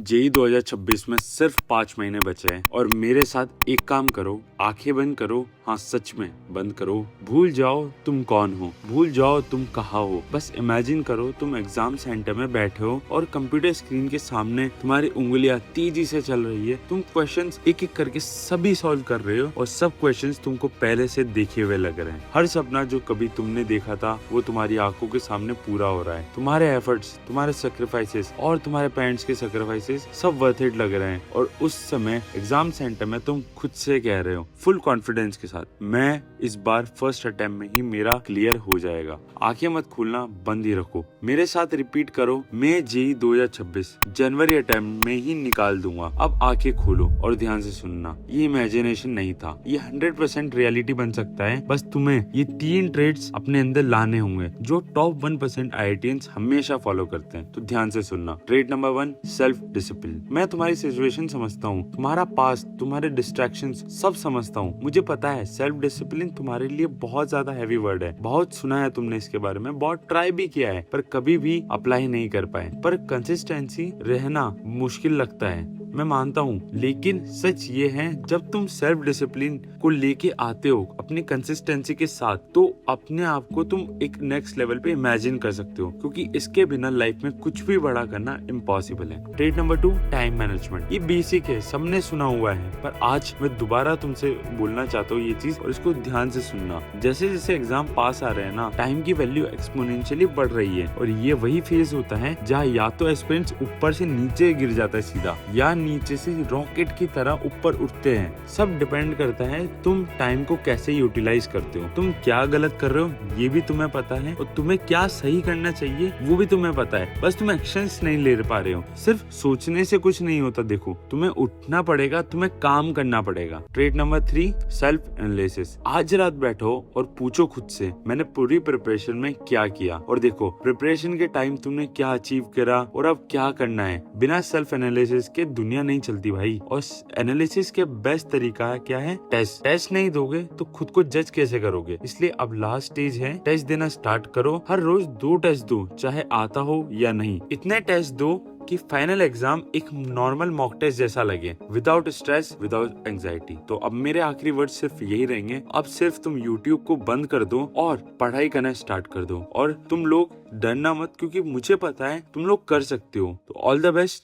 JEE 2026 में सिर्फ 5 महीने बचे हैं और मेरे साथ एक काम करो, आंखें बंद करो। हाँ, सच में बंद करो। भूल जाओ तुम कौन हो, भूल जाओ तुम कहाँ हो। बस इमेजिन करो तुम एग्जाम सेंटर में बैठे हो और कंप्यूटर स्क्रीन के सामने तुम्हारी उंगलियां तेजी से चल रही है। तुम क्वेश्चंस एक एक करके सभी सॉल्व कर रहे हो और सब क्वेश्चंस तुमको पहले से देखे हुए लग रहे हैं। हर सपना जो कभी तुमने देखा था वो तुम्हारी आंखों के सामने पूरा हो रहा है। तुम्हारे एफर्ट्स, तुम्हारे सेक्रीफाइसेस और तुम्हारे पेरेंट्स के सेक्रीफाइसेस सब वर्थ इट लग रहे हैं। और उस समय एग्जाम सेंटर में तुम खुद से कह रहे हो फुल कॉन्फिडेंस के साथ, मैं इस बार फर्स्ट अटेम्प्ट में ही मेरा क्लियर हो जाएगा। आंखें मत खोलना, बंद ही रखो। मेरे साथ रिपीट करो, मैं जेई 2026 जनवरी अटेम्प्ट में ही निकाल दूंगा। अब आंखें खोलो और ध्यान से सुनना, ये इमेजिनेशन नहीं था, ये 100% रियलिटी बन सकता है। बस तुम्हें ये 3 ट्रेड्स अपने अंदर लाने होंगे जो टॉप 1% IITians हमेशा फॉलो करते हैं। तो ध्यान से सुनना। Trade number 1, self discipline. मैं तुम्हारी सिचुएशन समझता हूँ, तुम्हारा पास्ट, तुम्हारे डिस्ट्रैक्शंस सब समझता हूँ। मुझे पता है सेल्फ डिसिप्लिन तुम्हारे लिए बहुत ज्यादा हैवी वर्ड है। बहुत सुना है तुमने इसके बारे में, बहुत ट्राई भी किया है, पर कभी भी अप्लाई नहीं कर पाए। पर कंसिस्टेंसी रहना मुश्किल लगता है, मैं मानता हूँ, लेकिन सच ये है जब तुम सेल्फ डिसिप्लिन को लेके आते हो अपनी कंसिस्टेंसी के साथ, तो अपने आप को तुम एक नेक्स्ट लेवल पे इमेजिन कर सकते हो, क्योंकि इसके बिना लाइफ में कुछ भी बड़ा करना इम्पॉसिबल है। Trade number 2, time management. ये बेसिक है, सबने सुना हुआ है, पर आज मैं दोबारा तुमसे बोलना चाहता हूँ ये चीज, और इसको ध्यान से सुनना। जैसे जैसे एग्जाम पास आ रहे हैं ना, टाइम की वैल्यू एक्सपोनेंशियली बढ़ रही है। और ये वही फेज होता है जहाँ या तो एस्पिरेंट्स ऊपर से नीचे गिर जाता है सीधा, या नीचे से रॉकेट की तरह ऊपर उठते हैं। सब डिपेंड करता है तुम टाइम को कैसे यूटिलाइज करते हो। तुम क्या गलत कर रहे हो ये भी तुम्हें पता है, और तुम्हें क्या सही करना चाहिए वो भी तुम्हें पता है। बस तुम एक्शंस नहीं ले पा रहे हो। सिर्फ सोचने से कुछ नहीं होता। देखो, तुम्हें उठना पड़ेगा, तुम्हें काम करना पड़ेगा। Trade number 3, self analysis. आज रात बैठो और पूछो खुद से, मैंने पूरी प्रिपरेशन में क्या किया, और देखो प्रिपरेशन के टाइम तुमने क्या अचीव करा और अब क्या करना है। बिना सेल्फ एनालिसिस के दुनिया नहीं चलती भाई। और एनालिसिस के बेस्ट तरीका क्या है? टेस्ट। टेस्ट नहीं दोगे तो खुद को जज कैसे करोगे? इसलिए अब लास्ट स्टेज है, टेस्ट देना स्टार्ट करो। हर रोज 2 टेस्ट दो, चाहे आता हो या नहीं। इतने टेस्ट दो कि फाइनल एग्जाम एक नॉर्मल मॉक टेस्ट जैसा लगे, विदाउट स्ट्रेस, विदाउट एंजाइटी। तो अब मेरे आखिरी वर्ड सिर्फ यही रहेंगे, अब सिर्फ तुम YouTube को बंद कर दो और पढ़ाई करना स्टार्ट कर दो। और तुम लोग डरना मत, क्योंकि मुझे पता है तुम लोग कर सकते हो। तो ऑल द बेस्ट।